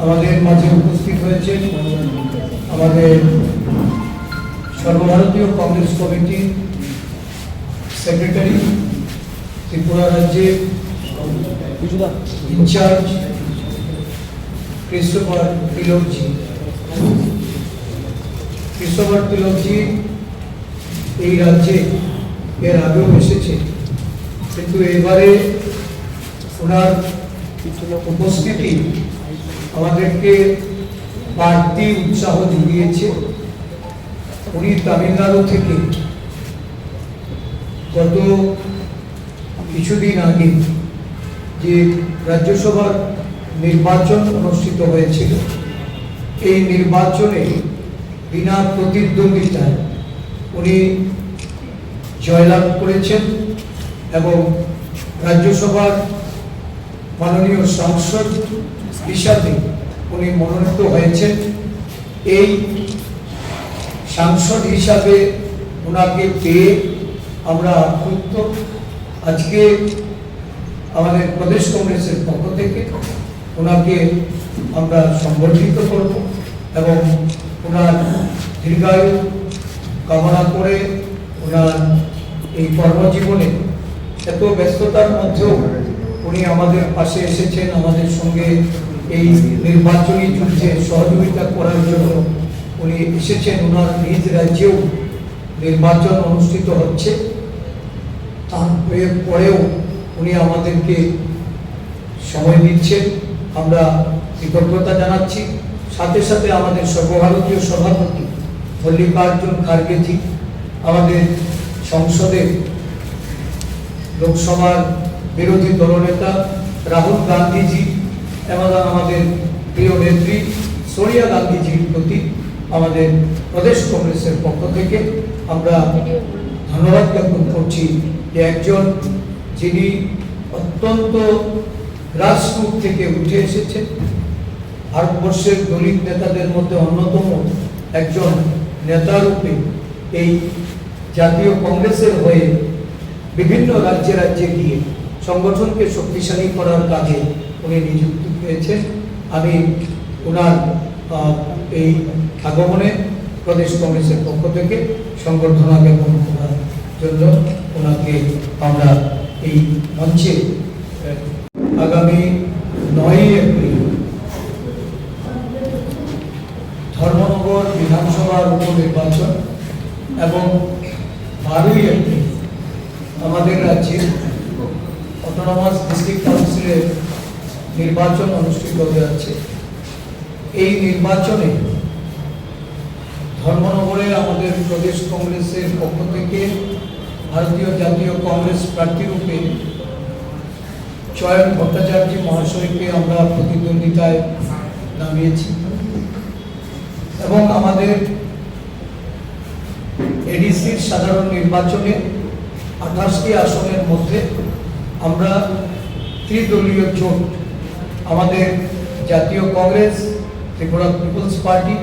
আমাদের মাঝে উপস্থিত হয়েছেন আমাদের সর্বভারতীয় কংগ্রেস কমিটির সেক্রেটারি, ত্রিপুরা রাজ্যের ইনচার্জ ক্রিস্টোফার তিলকজি এই রাজ্যে এর আগেও এসেছে, কিন্তু এবারে ওনার উপস্থিতি আমাদেরকে বাড়তি উৎসাহ জুগিয়েছে। উনি তামিলনাড়ু থেকে গত কিছুদিন আগে যে রাজ্যসভার নির্বাচন অনুষ্ঠিত হয়েছিল, এই নির্বাচনে বিনা প্রতিদ্বন্দ্বিতায় উনি জয়লাভ করেছেন এবং রাজ্যসভার মাননীয় সাংসদ হিসাবে উনি মনোনীত হয়েছেন। এই সাংসদ হিসাবে ওনাকে পেয়ে আমরা আপ্লুত। আজকে আমাদের প্রদেশ কংগ্রেসের পক্ষ থেকে ওনাকে আমরা সংবর্ধিত করব এবং ওনার দীর্ঘায়ু কামনা করে ওনার এই কর্মজীবনে এত ব্যস্ততার মধ্যেও উনি আমাদের পাশে এসেছেন, আমাদের সঙ্গে এই নির্বাচনী যুদ্ধে সহযোগিতা করার জন্য উনি এসেছেন। ওনার নিজ রাজ্যেও নির্বাচন অনুষ্ঠিত হচ্ছে, তারপরেও উনি আমাদেরকে সময় দিচ্ছেন, আমরা কৃতজ্ঞতা জানাচ্ছি। সাথে সাথে আমাদের সর্বভারতীয় সভাপতি মল্লিকার্জুন খার্গেজি, আমাদের সংসদের লোকসভার বিরোধী দলনেতা রাহুল গান্ধীজি এবং আমাদের প্রিয় নেত্রী সোনিয়া গান্ধীজির প্রতি আমাদের প্রদেশ কংগ্রেসের পক্ষ থেকে আমরা ধন্যবাদ জ্ঞাপন করছি যে একজন যিনি অত্যন্ত গ্রাসরুট থেকে উঠে এসেছেন, ভারতবর্ষের দলিত নেতাদের মধ্যে অন্যতম একজন নেতা রূপে এই জাতীয় কংগ্রেসের হয়ে বিভিন্ন রাজ্যে রাজ্যে গিয়ে সংগঠনকে শক্তিশালী করার কাজে উনি নিযুক্ত হয়েছেন। আমি ওনার এই আগমনে প্রদেশ কংগ্রেসের পক্ষ থেকে সংবর্ধনা জ্ঞাপন করার জন্য ওনাকে আমরা এই মঞ্চে আগামী 9 এপ্রিল ধর্মনগর বিধানসভার উপনির্বাচন এবং 12 এপ্রিল আমাদের রাজ্যের অটোনমাস ডিস্ট্রিক্ট কাউন্সিলের নির্বাচন অনুষ্ঠিত হতে যাচ্ছে। এই নির্বাচনে ধর্মনগরে আমাদের প্রদেশ কংগ্রেসের পক্ষ থেকে ভারতীয় জাতীয় কংগ্রেস প্রার্থী রূপে চয়ন ভট্টাচার্য মহাশয়কে আমরা প্রতিদ্বন্দ্বিতায় নামিয়েছি এবং আমাদের এডিসির সাধারণ নির্বাচনে 28টি আসনের মধ্যে আমরা ত্রিদলীয় জোট, আমাদের জাতীয় কংগ্রেস, ত্রিপুরা পিপলস পার্টি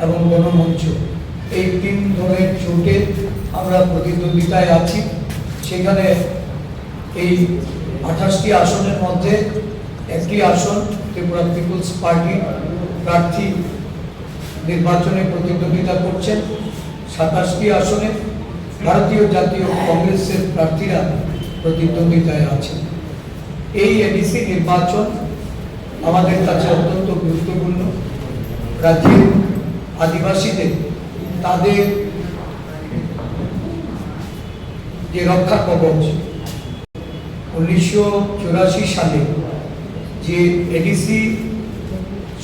এবং গণমঞ্চ, এই 3 দলের জোটে আমরা প্রতিদ্বন্দ্বিতায় আছি। সেখানে এই 28টি আসনের মধ্যে 1টি আসন ত্রিপুরা পিপলস পার্টি প্রার্থী নির্বাচনে প্রতিদ্বন্দ্বিতা করছেন। 27টি আসনে ভারতীয় জাতীয় কংগ্রেসের প্রার্থীরা প্রতিদ্বন্দ্বিতায় আছেন। এই এডিসি নির্বাচন আমাদের কাছে অত্যন্ত গুরুত্বপূর্ণ। রাজ্যের আদিবাসীদের তাদের যে রক্ষা কবচ 1984 সালে যে এডিসি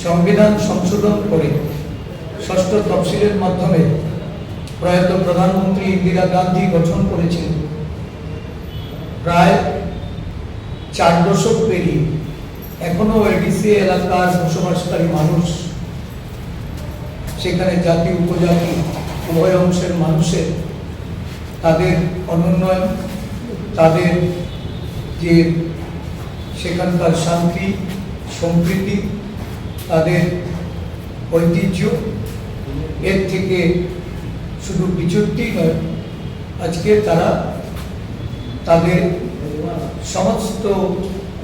সংবিধান সংশোধন করে 6ষ্ঠ তফসিলের মাধ্যমে প্রয়াত প্রধানমন্ত্রী ইন্দিরা গান্ধী গঠন করেছিলেন, প্রায় 4 দশক পেরিয়ে এখনো এডিসি এলাকার বসবাসকারী মানুষ, সেখানে জাতি উপজাতি উভয় অংশের মানুষের তাদের অনুন্নয়ন, তাদের যে সেখানকার শান্তি সম্প্রীতি, তাদের ঐতিহ্য, এর থেকে শুধু বিচ্যুতি নয়, আজকে তারা তাদের সমস্ত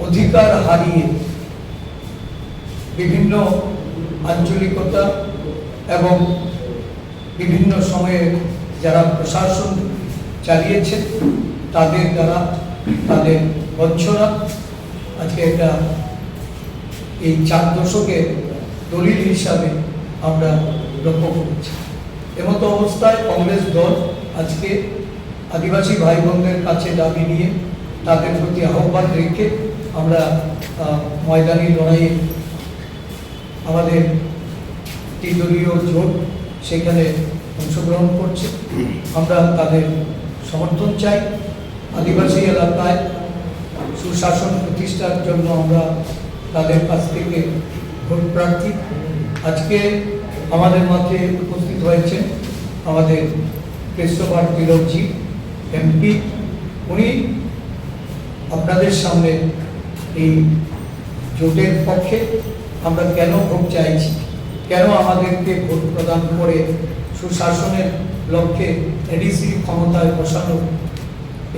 অধিকার হারিয়ে বিভিন্ন আঞ্চলিকতা এবং বিভিন্ন সময়ে যারা প্রশাসন চালিয়েছে তাদের দ্বারা তাদের বঞ্চনা আজকে এটা এই 4 দশকে দলিল হিসাবে আমরা লক্ষ্য করেছি। এমতো অবস্থায় কংগ্রেস দল আজকে আদিবাসী ভাই বোনদের কাছে দাবি নিয়ে তাদের প্রতি আহ্বান রেখে আমরা ময়দানি লড়াইয়ে আমাদের ত্রিদলীয় জোট সেখানে অংশগ্রহণ করছে। আমরা তাদের সমর্থন চাই। আদিবাসী এলাকায় সুশাসন প্রতিষ্ঠার জন্য আমরা তাদের কাছ থেকে ভোট প্রার্থী। আজকে আমাদের মাঝে উপস্থিত হয়েছেন আমাদের কেশবভাট তিলকজি এমপি। উনি আপনাদের সামনে এই জোটের পক্ষে আমরা কেন ভোট চাইছি, কেন আমাদেরকে ভোট প্রদান করে সুশাসনের লক্ষ্যে এডিসি ক্ষমতায় বসানো,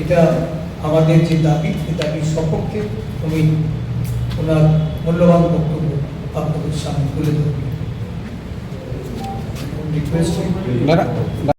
এটা আমাদের যে দাবি, এই দাবির সপক্ষে উনি ওনার মূল্যবান বক্তব্য আপনাদের সামনে তুলে ধরবেন। রিকোয়েস্ট